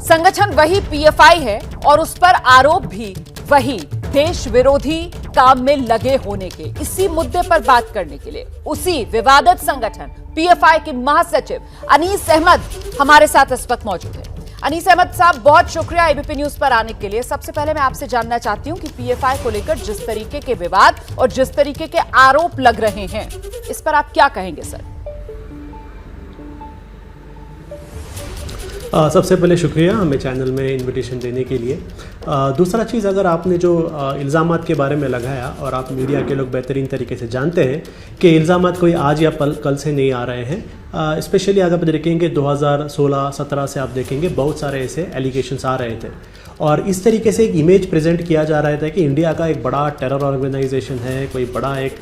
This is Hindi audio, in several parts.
संगठन वही पीएफआई है और उस पर आरोप भी वही देश विरोधी काम में लगे होने के। इसी मुद्दे पर बात करने के लिए उसी विवादित संगठन पीएफआई के महासचिव अनीस अहमद हमारे साथ इस वक्त मौजूद है। अनीस अहमद साहब, बहुत शुक्रिया एबीपी न्यूज पर आने के लिए। सबसे पहले मैं आपसे जानना चाहती हूं कि पीएफआई को लेकर जिस तरीके के विवाद और जिस तरीके के आरोप लग रहे हैं, इस पर आप क्या कहेंगे सर? सबसे पहले शुक्रिया हमें चैनल में इनविटेशन देने के लिए। दूसरा चीज़, अगर आपने जो इल्ज़ामात के बारे में लगाया और आप मीडिया के लोग बेहतरीन तरीके से जानते हैं कि इल्ज़ामात कोई आज या कल से नहीं आ रहे हैं। स्पेशली अगर आप देखेंगे 2016-17 से आप देखेंगे बहुत सारे ऐसे एलिगेशंस आ रहे थे और इस तरीके से एक इमेज प्रेजेंट किया जा रहा था कि इंडिया का एक बड़ा टेरर ऑर्गेनाइजेशन है, कोई बड़ा एक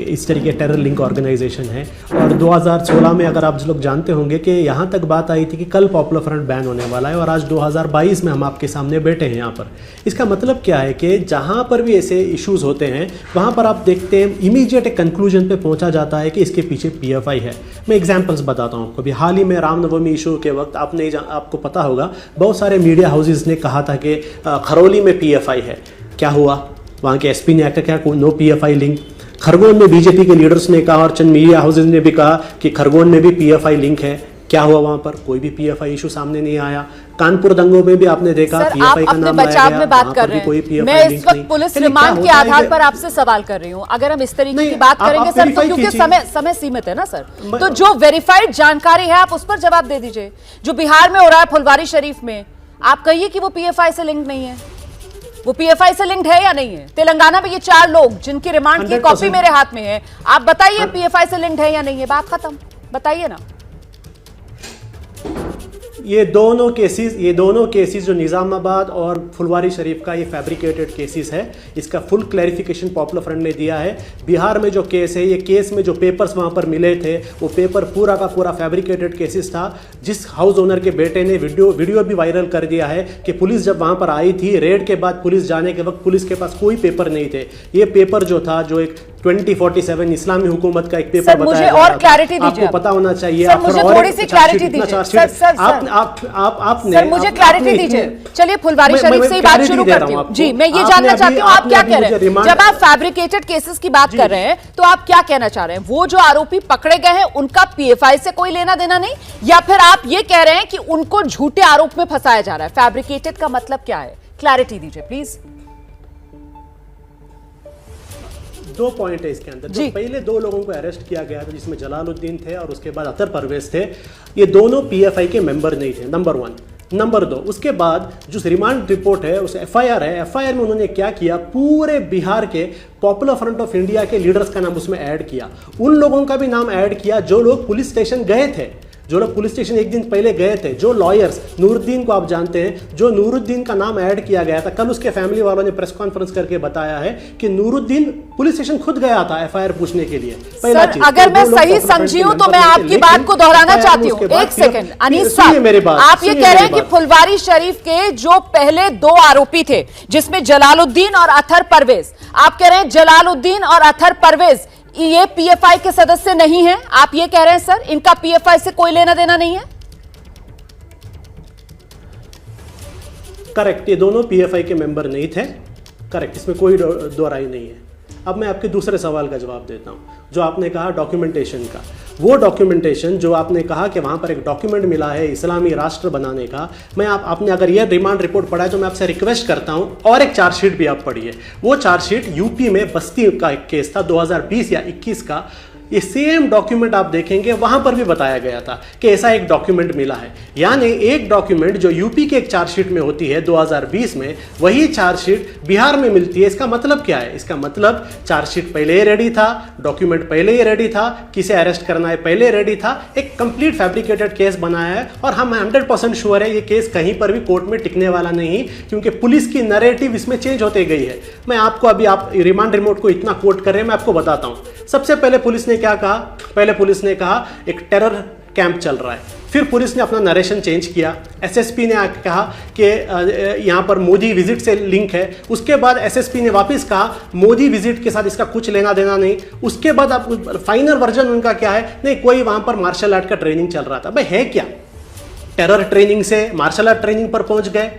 इस तरीके टेरर लिंक ऑर्गेनाइजेशन है। और 2016 में अगर आप लोग जानते होंगे कि यहाँ तक बात आई थी कि कल पॉपुलर फ्रंट बैन होने वाला है और आज 2022 में हम आपके सामने बैठे हैं यहाँ पर। इसका मतलब क्या है कि जहाँ पर भी ऐसे इश्यूज़ होते हैं वहाँ पर आप देखते हैं इमीडिएट एक कंक्लूजन पे पहुँचा जाता है कि इसके पीछे पीएफआई है। मैं एग्जाम्पल्स बताता हूँ आपको। अभी हाल ही में रामनवमी इशू के वक्त आपको पता होगा बहुत सारे मीडिया हाउसेज ने कहा था कि खरौली में पीएफआई है। क्या हुआ? वहाँ के एसपी ने आकर क्या नो पीएफआई लिंक। खरगोन में बीजेपी के लीडर्स ने कहा और चंद मीडिया हाउसेज ने भी कहा कि खरगोन में भी पीएफआई लिंक है। क्या हुआ? वहाँ पर कोई भी पीएफआई इशू सामने नहीं आया। कानपुर दंगों में भी आपने देखा पीएफआई का नाम लाया गया, में बात कर रहे हैं। मैं इस वक्त पुलिस रिमांड के आधार पर आपसे सवाल कर रही हूँ। अगर हम इस तरीके की बात करेंगे सर, तो क्योंकि समय सीमित है ना सर, तो जो वेरीफाइड जानकारी है आप उस पर जवाब दे दीजिए। जो बिहार में हो रहा है फुलवारी शरीफ में, आप कहिए कि वो पीएफआई से लिंक नहीं है। वो पीएफआई से लिंक्ड है या नहीं है? तेलंगाना में ये 4 लोग जिनकी रिमांड की कॉपी मेरे हाथ में है, आप बताइए पीएफआई से लिंक्ड है या नहीं है? बात खत्म, बताइए ना। ये दोनों केसेस जो निजामाबाद और फुलवारी शरीफ का ये फैब्रिकेटेड केसेस है, इसका फुल क्लैरिफिकेशन पॉपुलर फ्रंट ने दिया है। बिहार में जो केस है, ये केस में जो पेपर्स वहाँ पर मिले थे वो पेपर पूरा का पूरा फैब्रिकेटेड केसेस था। जिस हाउस ओनर के बेटे ने वीडियो भी वायरल कर दिया है कि पुलिस जब वहाँ पर आई थी रेड के बाद, पुलिस जाने के वक्त पुलिस के पास कोई पेपर नहीं थे। ये पेपर जो था, जो एक 2047 इस्लामी हुकूमत का एक पेपर बताया मुझे और क्लैरिटी दीजिए। आपको पता होना चाहिए। सर, मुझे थोड़ी सी क्लैरिटी दीजिए। आपने मुझे क्लैरिटी दीजिए। चलिए फुलवारी शरीफ से ही बात शुरू करती हूँ। जी, मैं ये जानना चाहती हूँ आप क्या कह रहे हैं जब आप फैब्रिकेटेड केसेस की बात कर रहे हैं, तो आप क्या कहना चाह रहे हैं? वो जो आरोपी पकड़े गए हैं उनका पीएफआई से कोई लेना देना नहीं, या फिर आप ये कह रहे हैं कि उनको झूठे आरोप में फंसाया जा रहा है? फैब्रिकेटेड का मतलब क्या है? क्लैरिटी दीजिए प्लीज। 2 पॉइंट है इसके अंदर। जो पहले 2 लोगों को अरेस्ट किया गया था, जिसमें जलालुद्दीन थे और उसके बाद अतर परवेज थे, ये दोनों पीएफआई के मेंबर नहीं थे, नंबर 1। नंबर 2, उसके बाद जो रिमांड रिपोर्ट है, उस एफआईआर है, एफआईआर में उन्होंने क्या किया, पूरे बिहार के पॉपुलर फ्रंट ऑफ इंडिया के लीडर्स का नाम उसमें ऐड किया। उन लोगों का भी नाम ऐड किया जो लोग पुलिस स्टेशन गए थे, जो लोग पुलिस स्टेशन एक दिन पहले गए थे, जो लॉयर्स, नूरुद्दीन को आप जानते हैं, जो नूरुद्दीन का नाम ऐड किया गया था। कल उसके फैमिली वालों ने प्रेस कॉन्फ्रेंस करके बताया है कि नूरुद्दीन पुलिस स्टेशन खुद गया था एफआईआर पूछने के लिए। पहला चीज, अगर मैं सही समझी हूं तो मैं आपकी बात को दोहराना चाहती हूं। एक सेकंड अनीस साहब, आप ये कह रहे हैं कि फुलवारी शरीफ के जो पहले 2 आरोपी थे, जिसमें जलालुद्दीन और अतर परवेज, आप कह रहे हैं जलालुद्दीन और अतर परवेज ये पीएफआई के सदस्य नहीं है? आप ये कह रहे हैं सर इनका पीएफआई से कोई लेना देना नहीं है? करेक्ट, ये दोनों पीएफआई के मेंबर नहीं थे। करेक्ट, इसमें कोई दो राय नहीं है। अब मैं आपके दूसरे सवाल का जवाब देता हूं, जो आपने कहा डॉक्यूमेंटेशन का। वो डॉक्यूमेंटेशन जो आपने कहा कि वहाँ पर एक डॉक्यूमेंट मिला है इस्लामी राष्ट्र बनाने का, मैं आपने अगर ये रिमांड रिपोर्ट पढ़ा है तो मैं आपसे रिक्वेस्ट करता हूँ और एक चार्जशीट भी आप पढ़िए। वो चार्जशीट यूपी में बस्ती का एक केस था 2020 या 21 का। ये सेम डॉक्यूमेंट आप देखेंगे, वहां पर भी बताया गया था कि ऐसा एक डॉक्यूमेंट मिला है। यानी एक डॉक्यूमेंट जो यूपी के एक चार्जशीट में होती है 2020 में, वही चार्जशीट बिहार में मिलती है। इसका मतलब क्या है? इसका मतलब चार्जशीट पहले ही रेडी था, डॉक्यूमेंट पहले ही रेडी था, किसे अरेस्ट करना है पहले रेडी था, एक कंप्लीट फैब्रिकेटेड केस बनाया है। और हम 100% श्योर है ये केस कहीं पर भी कोर्ट में टिकने वाला नहीं, क्योंकि पुलिस की नैरेटिव इसमें चेंज होते गई है। मैं आपको अभी, आप रिमांड रिपोर्ट को इतना कोट कर रहे हैं, मैं आपको बताता हूं। सबसे पहले पुलिस ने क्या कहा? पहले पुलिस ने कहा एक टेरर कैंप चल रहा है। फिर पुलिस ने अपना नरेशन चेंज किया। एसएसपी ने आके कहा कि यहाँ पर मोदी विजिट से लिंक है। उसके बाद एसएसपी ने वापस कहा मोदी विजिट के साथ इसका कुछ लेना देना नहीं। उसके बाद आप फाइनल वर्जन उनका क्या है? नहीं, कोई वहाँ पर मार्शल आर्ट का ट्रेनिंग चल रहा था। भाई है क्या? टेरर ट्रेनिंग से मार्शल आर्ट ट्रेनिंग पर पहुंच गए?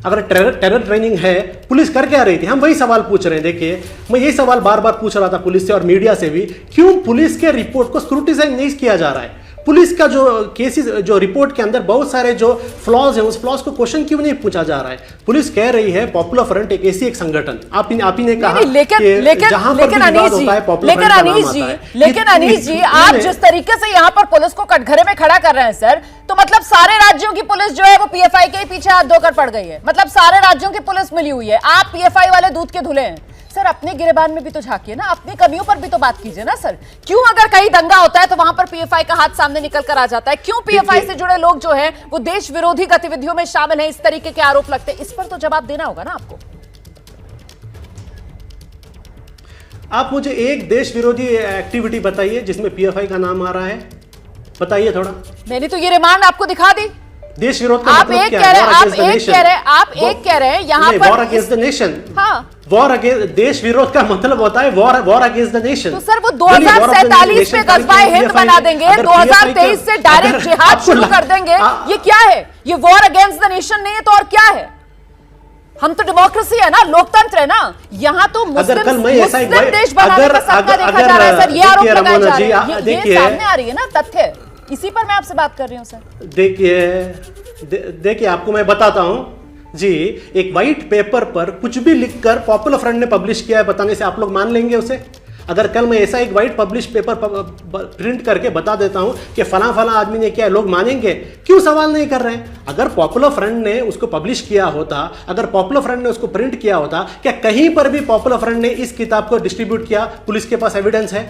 अगर टेरर ट्रेनिंग है, पुलिस कर क्या रही थी? हम वही सवाल पूछ रहे हैं। देखिए, मैं यही सवाल बार बार पूछ रहा था पुलिस से और मीडिया से भी, क्यों पुलिस के रिपोर्ट को स्क्रूटिनाइज नहीं किया जा रहा है? पुलिस का जो केसेस, जो रिपोर्ट के अंदर बहुत सारे जो फ्लॉज हैं, उस फ्लॉज को क्वेश्चन क्यों नहीं पूछा जा रहा है? पुलिस कह रही है पॉपुलर फ्रंट एक ऐसी एक संगठन, आप ही ने कहा लेकिन अनीश जी, आप जिस तरीके से यहाँ पर पुलिस को कटघरे में खड़ा कर रहे हैं सर, तो मतलब सारे राज्यों की पुलिस जो है वो पीएफआई के पीछे हाथ धोकर पड़ गई है। मतलब सारे राज्यों की पुलिस मिली हुई है, आप पीएफआई वाले दूध के धुले हैं। सर, अपने गिरेबान में भी तो झांकिए ना, अपनी कमियों पर भी तो बात कीजिए ना सर। क्यों अगर कहीं दंगा होता है तो वहां पर पीएफआई का हाथ सामने निकल कर आ जाता है? क्यों पीएफआई से जुड़े लोग जो हैं वो देश विरोधी गतिविधियों में शामिल हैं, इस तरीके के आरोप लगते हैं? इस पर तो जवाब देना होगा ना आपको। आप मुझे एक देश विरोधी एक्टिविटी बताइए जिसमें पीएफआई का नाम आ रहा है, बताइए थोड़ा। मैंने तो ये रिमांड आपको दिखा दी। देश विरोध का आप मतलब एक क्या कह है? रहे हैं, आप एक कह रहे हैं यहाँ पर वॉर अगेंस्ट द नेशन। हाँ, वॉर अगेंस्ट, देश विरोध का मतलब होता है वॉर अगेंस्ट द नेशन। तो सर वो 2047 में कस्बा हिंद बना देंगे, 2023 से डायरेक्ट जिहाद शुरू कर देंगे, ये क्या है? ये वॉर अगेंस्ट द नेशन नहीं है तो और क्या है? हम तो डेमोक्रेसी है ना, लोकतंत्र है ना, यहाँ तो मुस्लिम देश बनाने का सपना देखा जा रहा है सर। ये आरोप लगाए जा रहे हैं, ये सामने आ रही है ना तथ्य, इसी पर मैं आपसे बात कर रही हूँ सर। देखिए आपको मैं बताता हूं जी, एक व्हाइट पेपर पर कुछ भी लिखकर पॉपुलर फ्रंट ने पब्लिश किया है बताने से आप लोग मान लेंगे उसे? अगर कल मैं ऐसा एक व्हाइट पब्लिश पेपर प्रिंट करके बता देता हूं कि फला फला आदमी ने किया, लोग मानेंगे? क्यों सवाल नहीं कर रहे हैं? अगर पॉपुलर फ्रंट ने उसको पब्लिश किया होता, अगर पॉपुलर फ्रंट ने उसको प्रिंट किया होता, क्या कहीं पर भी पॉपुलर फ्रंट ने इस किताब को डिस्ट्रीब्यूट किया? पुलिस के पास एविडेंस है?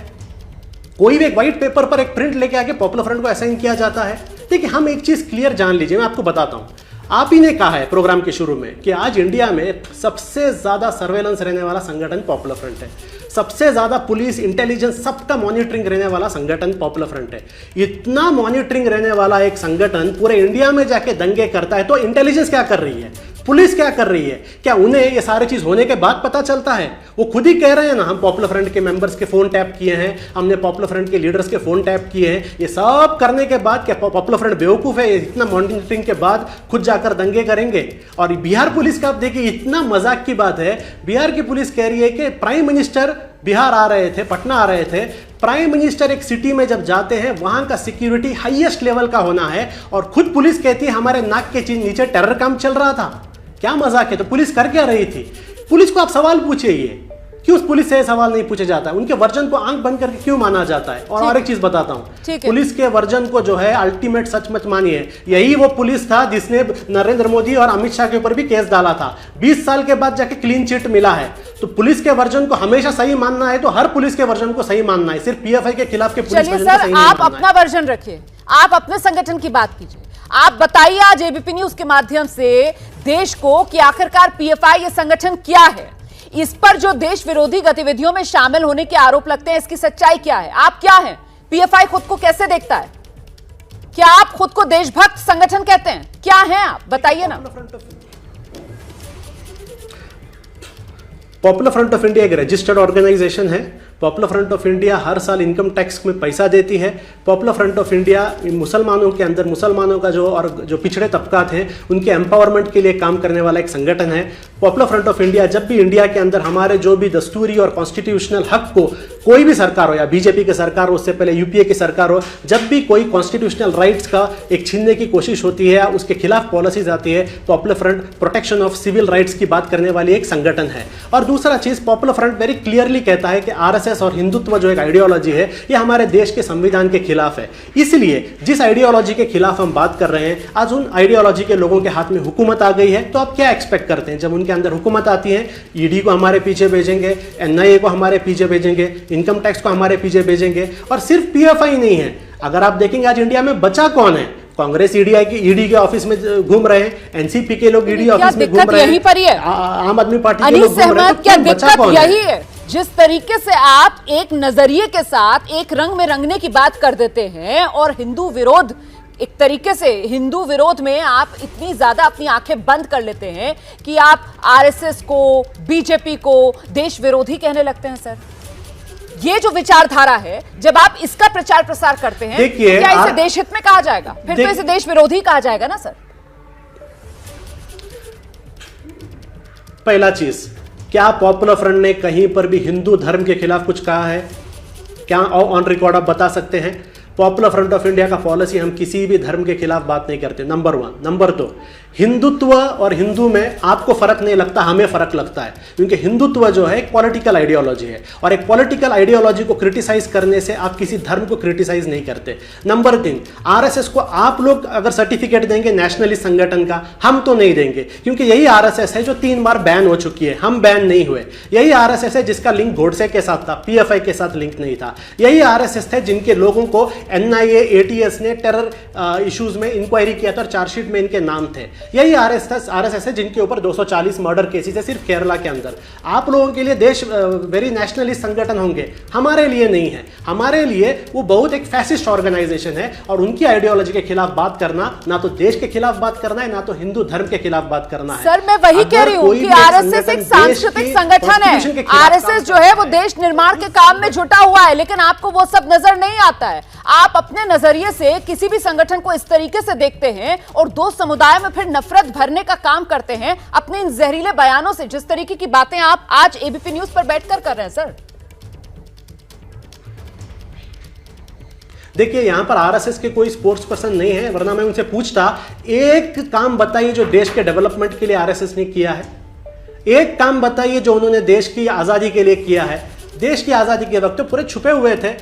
कोई भी एक व्हाइट पेपर पर एक प्रिंट लेके आके पॉपुलर फ्रंट को असाइन किया जाता है? देखिए, हम एक चीज क्लियर जान लीजिए, मैं आपको बताता हूं। आप ही ने कहा है प्रोग्राम के शुरू में कि आज इंडिया में सबसे ज्यादा सर्वेलेंस रहने वाला संगठन पॉपुलर फ्रंट है, सबसे ज्यादा पुलिस इंटेलिजेंस सबका मॉनिटरिंग रहने वाला संगठन पॉपुलर फ्रंट है। इतना मॉनिटरिंग रहने वाला एक संगठन पूरे इंडिया में जाके दंगे करता है, तो इंटेलिजेंस क्या कर रही है, पुलिस क्या कर रही है? क्या उन्हें ये सारी चीज होने के बाद पता चलता है? वो खुद ही कह रहे हैं ना, हम पॉपुलर फ्रंट के मेंबर्स के फोन टैप किए हैं, हमने पॉपुलर फ्रंट के लीडर्स के फोन टैप किए हैं। ये सब करने के बाद क्या पॉपुलर फ्रंट बेवकूफ है? इतना मॉनिटरिंग के बाद खुद जाकर दंगे करेंगे? और बिहार पुलिस का आप देखिए, इतना मजाक की बात है, बिहार की पुलिस कह रही है कि प्राइम मिनिस्टर बिहार आ रहे थे, पटना आ रहे थे। प्राइम मिनिस्टर एक सिटी में जब जाते हैं, वहां का सिक्योरिटी हाईएस्ट लेवल का होना है, और खुद पुलिस कहती है हमारे नाक के नीचे टेरर काम चल रहा था। क्या मजाक है? तो पुलिस कर क्या रही थी? पुलिस को आप सवाल पूछिए, ये क्यों पुलिस से सवाल नहीं पूछा जाता है? उनके वर्जन को आंख बंद करके क्यों माना जाता है? और एक चीज बताता हूं, पुलिस के वर्जन को जो है अल्टीमेट सच मत मानिए। यही वो पुलिस था जिसने नरेंद्र मोदी और अमित शाह के ऊपर भी केस डाला था, 20 साल के बाद जाके क्लीन चिट मिला है। तो पुलिस के वर्जन को हमेशा सही मानना है तो हर पुलिस के वर्जन को सही मानना है, सिर्फ पीएफआई के खिलाफ के पुलिस वर्जन को सही नहीं आप अपना वर्जन रखिए, आप अपने संगठन की बात कीजिए, आप बताइए आज एबीपी न्यूज के माध्यम से देश को कि आखिरकार पीएफआई ये संगठन क्या है, इस पर जो देश विरोधी गतिविधियों में शामिल होने के आरोप लगते हैं, इसकी सच्चाई क्या है? आप क्या हैं? पीएफआई खुद को कैसे देखता है? क्या आप खुद को देशभक्त संगठन कहते हैं? क्या हैं आप? बताइए ना। पॉपुलर फ्रंट ऑफ इंडिया एक रजिस्टर्ड ऑर्गेनाइजेशन है। पॉपुलर फ्रंट ऑफ इंडिया हर साल इनकम टैक्स में पैसा देती है। पॉपुलर फ्रंट ऑफ इंडिया मुसलमानों के अंदर, मुसलमानों का जो पिछड़े तबकात हैं उनके एम्पावरमेंट के लिए काम करने वाला एक संगठन है। पॉपुलर फ्रंट ऑफ इंडिया जब भी इंडिया के अंदर हमारे जो भी दस्तूरी और कॉन्स्टिट्यूशनल हक को, कोई भी सरकार हो, या बीजेपी की सरकार हो, उससे पहले यूपीए की सरकार हो, जब भी कोई कॉन्स्टिट्यूशनल राइट्स का एक छीनने की कोशिश होती है या उसके खिलाफ पॉलिसीज आती है, popular front protection of civil rights की बात करने वाली एक संगठन है। और दूसरा चीज, पॉपुलर फ्रंट वेरी क्लियरली कहता है कि आरएसएस और हिंदुत्व जो एक आइडियोलॉजी है, ये हमारे देश के संविधान के खिलाफ है। इसलिए जिस आइडियोलॉजी के खिलाफ हम बात कर रहे हैं, आज उन आइडियोलॉजी के लोगों के हाथ में हुकूमत आ गई है, तो आप क्या एक्सपेक्ट करते हैं? जब उनके अंदर हुकूमत आती है, ईडी को हमारे पीछे भेजेंगे, एनआईए को हमारे पीछे भेजेंगे, इनकम टैक्स को हमारे पीछे भेजेंगे। और सिर्फ पीएफआई नहीं है, अगर आप देखेंगे आज इंडिया में बचा कौन है? कांग्रेस ईडी के ऑफिस में घूम रहे हैं, एनसीपी के लोग ईडी ऑफिस में घूम रहे हैं, यहीं पर ही है, आम आदमी पार्टी के लोग घूम रहे हैं। क्या दिक्कत यही है? जिस तरीके से आप एक नजरिए के साथ एक रंग में रंगने की बात कर देते हैं और हिंदू विरोध, एक तरीके से हिंदू विरोध में आप इतनी ज्यादा अपनी आंखें बंद कर लेते हैं कि आप आरएसएस को, बीजेपी को देश विरोधी कहने लगते हैं। सर, ये जो विचारधारा है, जब आप इसका प्रचार प्रसार करते हैं, देखिए, तो क्या इसे देश हित में कहा जाएगा? फिर तो इसे देश विरोधी कहा जाएगा ना सर। पहला चीज, क्या पॉपुलर फ्रंट ने कहीं पर भी हिंदू धर्म के खिलाफ कुछ कहा है? क्या ऑन रिकॉर्ड आप बता सकते हैं? पॉपुलर फ्रंट ऑफ इंडिया का पॉलिसी, हम किसी भी धर्म के खिलाफ बात नहीं करते, नंबर 1। नंबर 2, हिंदुत्व और हिंदू में आपको फर्क नहीं लगता, हमें फर्क लगता है, क्योंकि हिंदुत्व जो है एक पॉलिटिकल आइडियोलॉजी है, और एक पॉलिटिकल आइडियोलॉजी को क्रिटिसाइज करने से आप किसी धर्म को क्रिटिसाइज नहीं करते। नंबर 3, आरएसएस को आप लोग अगर सर्टिफिकेट देंगे नेशनलिस्ट संगठन का, हम तो नहीं देंगे, क्योंकि यही आरएसएस है जो 3 बार बैन हो चुकी है, हम बैन नहीं हुए। यही आरएसएस है जिसका लिंक गोडसे के साथ था, पीएफआई के साथ लिंक नहीं था। यही आरएसएस थे जिनके लोगों को एनआईए, एटीएस ने टेरर इश्यूज में इंक्वायरी किया था और चार्जशीट में इनके नाम थे। यही आरएसएस है जिनके ऊपर 240 मर्डर केसेस है सिर्फ केरला के अंदर। आप लोगों के लिए देश वेरी नेशनलिस्ट संगठन होंगे, हमारे लिए नहीं है। हमारे लिए वो बहुत एक फैसिस्ट ऑर्गेनाइजेशन है, और उनकी आइडियोलॉजी के खिलाफ बात करना ना तो देश के खिलाफ बात करना है, ना तो हिंदू धर्म के खिलाफ बात करना है। सर, मैं वही कह रही हूं कि आरएसएस एक सांस्कृतिक संगठन है। आरएसएस जो है वो देश निर्माण के काम में जुटा हुआ है, लेकिन आपको वो सब नजर नहीं आता है। आप अपने नजरिए से किसी भी संगठन को इस तरीके से देखते हैं और दो समुदाय में फिर नफरत भरने का काम करते हैं अपने इन जहरीले बयानों से, जिस तरीके की बातें आप आज एबीपी न्यूज पर बैठकर कर रहे हैं। सर देखिए, यहां पर आरएसएस के कोई स्पोर्ट्स पर्सन नहीं है, वरना मैं उनसे पूछता, एक काम बताइए जो देश के डेवलपमेंट के लिए आरएसएस ने किया है। एक काम बताइए जो उन्होंने देश की आजादी के लिए किया है। देश की आजादी के वक्त तो पूरे छुपे हुए थे।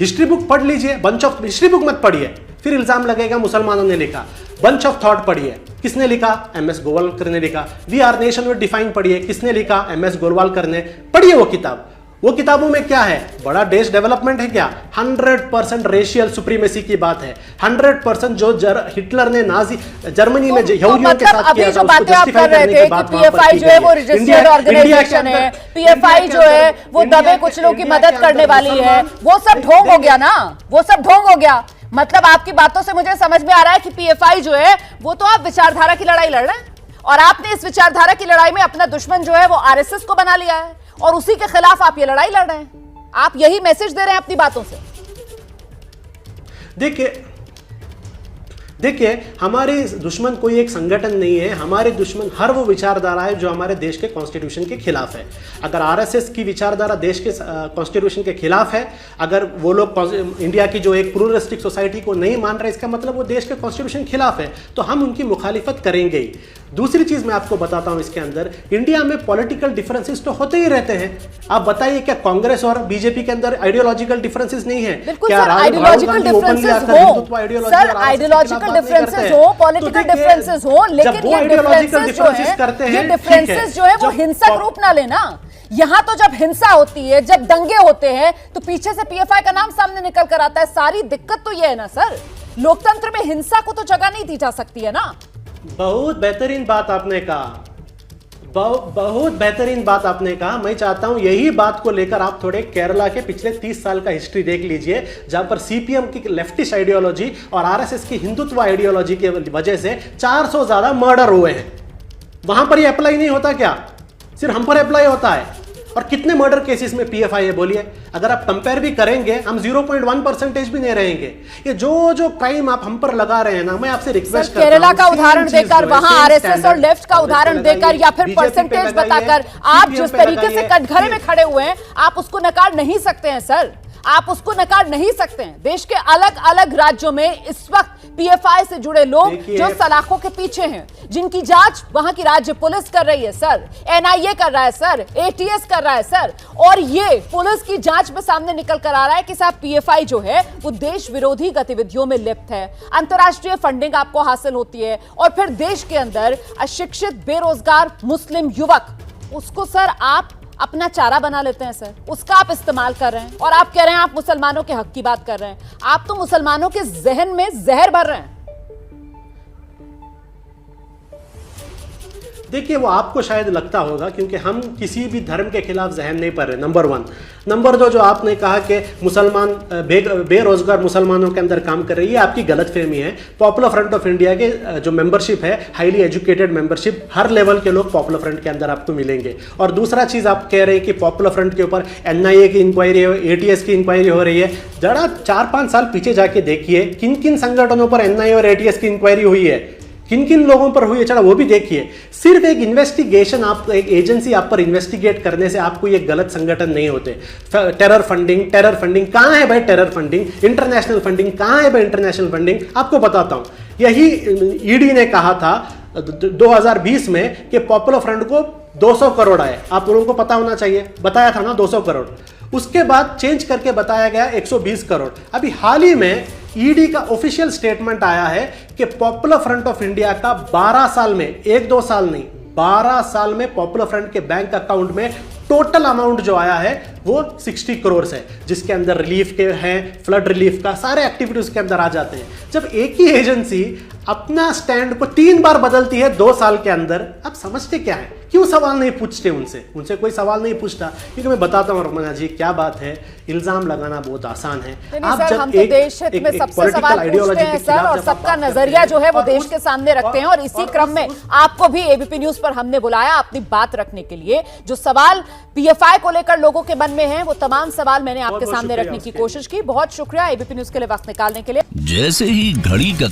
हिस्ट्री बुक पढ़ लीजिए, बंच ऑफ हिस्ट्री बुक मत पढ़िए, फिर इल्जाम लगेगा मुसलमानों ने लिखा। बंच ऑफ थॉट पढ़िए, किसने लिखा? एमएस गोवालकर ने लिखा। We are nation with define पढ़िए, किसने लिखा? एमएस गोवालकर ने। पढ़िए वो किताब। वो किताबों में क्या है? बड़ा देश डेवलपमेंट है क्या? 100% रेशियल सुप्रीमेसी की बात है। 100% जो हिटलर ने नाजी जर्मनी में यहूदियों के साथ किया था, उसको जस्टिफाई करने की बात वहां पर की जो है वो रजिस्टर्ड ऑर्गेनाइजेशन है। पीएफआई जो है वो दबे कुचलों की मदद करने वाली है। वो सब ढोंग हो गया ना, वो सब ढोंग हो गया। मतलब आपकी बातों से मुझे समझ में आ रहा है कि पीएफआई जो है वो तो आप विचारधारा की लड़ाई लड़ रहे हैं, और आपने इस विचारधारा की लड़ाई में अपना दुश्मन जो है वो आरएसएस को बना लिया है, और उसी के खिलाफ आप ये लड़ाई लड़ रहे हैं। आप यही मैसेज दे रहे हैं अपनी बातों से। देखिए, हमारे दुश्मन कोई एक संगठन नहीं है। हमारे दुश्मन हर वो विचारधारा है जो हमारे देश के कॉन्स्टिट्यूशन के खिलाफ है। अगर आरएसएस की विचारधारा देश के कॉन्स्टिट्यूशन के खिलाफ है, अगर वो लोग इंडिया की जो एक प्लूरलिस्टिक सोसाइटी को नहीं मान रहे, इसका मतलब वो देश के कॉन्स्टिट्यूशन के खिलाफ है, तो हम उनकी मुखालिफत करेंगे ही। दूसरी चीज मैं आपको बताता हूं, इसके अंदर इंडिया में पॉलिटिकल डिफरेंसेस तो होते ही रहते हैं। आप बताइए, क्या कांग्रेस और बीजेपी के अंदर आइडियोलॉजिकल डिफरेंसेस नहीं है? क्या आइडियोलॉजिकल डिफरेंसेस हो, सर आइडियोलॉजिकल डिफरेंसेस हो, पॉलिटिकल डिफरेंसेस हो, लेकिन ये डिफरेंसेस जो है वो हिंसक रूप ना लेना। यहां तो जब हिंसा होती है, जब दंगे होते हैं, तो पीछे से पीएफआई का नाम सामने निकल कर आता है। सारी दिक्कत तो ये है ना सर, लोकतंत्र में हिंसा को तो जगह नहीं दी जा सकती है ना। बहुत बेहतरीन बात आपने कहा, बहुत बेहतरीन बात आपने कहा। मैं चाहता हूं यही बात को लेकर आप थोड़े केरला के पिछले 30 साल का हिस्ट्री देख लीजिए, जहां पर सीपीएम की लेफ्टिस्ट आइडियोलॉजी और आरएसएस की हिंदुत्व आइडियोलॉजी की वजह से 400 ज्यादा मर्डर हुए हैं। वहां पर ये अप्लाई नहीं होता क्या? सिर्फ हम पर अप्लाई होता है। और कितने मर्डर केसेस में पीएफआई है बोलिए? अगर आप कंपेयर भी करेंगे, हम 0.1% भी नहीं रहेंगे। ये जो क्राइम आप हम पर लगा रहे हैं ना, मैं आपसे रिक्वेस्ट करता हूं, केरला का उदाहरण देकर, वहां आरएसएस और लेफ्ट का उदाहरण देकर, या फिर परसेंटेज बताकर आप जिस तरीके से कटघरे में खड़े हुए हैं, आप उसको नकार नहीं सकते हैं सर, आप उसको नकार नहीं सकते हैं। देश के अलग अलग राज्यों में इस वक्त पीएफआई से जुड़े लोग जो सलाखों के पीछे हैं, जिनकी जांच वहां की राज्य पुलिस कर रही है सर, एनआईए कर रहा है सर, एटीएस कर रहा है सर, और ये पुलिस की जांच में सामने निकल कर आ रहा है कि साहब पीएफआई जो है वो देश विरोधी गतिविधियों में लिप्त है। अंतर्राष्ट्रीय फंडिंग आपको हासिल होती है, और फिर देश के अंदर अशिक्षित बेरोजगार मुस्लिम युवक, उसको सर आप अपना चारा बना लेते हैं सर, उसका आप इस्तेमाल कर रहे हैं, और आप कह रहे हैं आप मुसलमानों के हक की बात कर रहे हैं। आप तो मुसलमानों के जहन में जहर भर रहे हैं। देखिए, वो आपको शायद लगता होगा क्योंकि हम किसी भी धर्म के खिलाफ जहन नहीं पढ़ रहे, नंबर 1। नंबर 2, जो आपने कहा कि मुसलमान बेरोजगार मुसलमानों के अंदर काम कर रही है, आपकी गलतफहमी है। पॉपुलर फ्रंट ऑफ इंडिया के जो मेंबरशिप है, हाईली एजुकेटेड मेंबरशिप, हर लेवल के लोग पॉपुलर फ्रंट के अंदर आपको मिलेंगे। और दूसरा चीज़ आप कह रहे हैं कि पॉपुलर फ्रंट के ऊपर NIA की इंक्वायरी, ATS की इंक्वायरी हो रही है। जरा 4-5 साल पीछे जाके देखिए किन किन संगठनों पर NIA और ATS की इंक्वायरी हुई है, किन किन लोगों पर हुई है, चला वो भी देखिए। सिर्फ एक इन्वेस्टिगेशन, आप एक एजेंसी आप पर इन्वेस्टिगेट करने से आपको ये गलत संगठन नहीं होते। टेरर फंडिंग कहाँ है भाई? टेरर फंडिंग, इंटरनेशनल फंडिंग कहाँ है भाई? इंटरनेशनल फंडिंग आपको बताता हूँ। यही ED ने कहा था 2020 में कि पॉपुलर फ्रंट को 200 करोड़ आए। आप लोगों को पता होना चाहिए, बताया था ना 200 करोड़। उसके बाद चेंज करके बताया गया 120 करोड़। अभी हाल ही में ED का ऑफिशियल स्टेटमेंट आया है कि पॉपुलर फ्रंट ऑफ इंडिया का 12 साल में, 1-2 साल नहीं, 12 साल में पॉपुलर फ्रंट के बैंक अकाउंट में टोटल अमाउंट जो आया है वो 60 करोड़ है, जिसके अंदर रिलीफ के हैं, फ्लड रिलीफ का सारे एक्टिविटीज के अंदर आ जाते हैं। जब एक ही एजेंसी अपना स्टैंड को 3 बार बदलती है 2 साल के अंदर, आप समझते क्या है? क्यों सवाल नहीं पूछते उनसे कोई सवाल नहीं पूछता। क्योंकि मैं बताता हूँ रमना जी, क्या बात है, इल्जाम लगाना बहुत आसान है। आप सर, हम तो देश हित में सबसे सवाल पूछते हैं सर, और सबका नजरिया जो है वो देश के सामने रखते हैं। और इसी क्रम में आपको भी ABP न्यूज पर हमने बुलाया अपनी बात रखने के लिए। जो सवाल PFI को लेकर लोगों के मन में है, वो तमाम सवाल मैंने आपके सामने रखने की कोशिश की। बहुत शुक्रिया ABP न्यूज के लिए वक्त निकालने के लिए। जैसे ही घड़ी का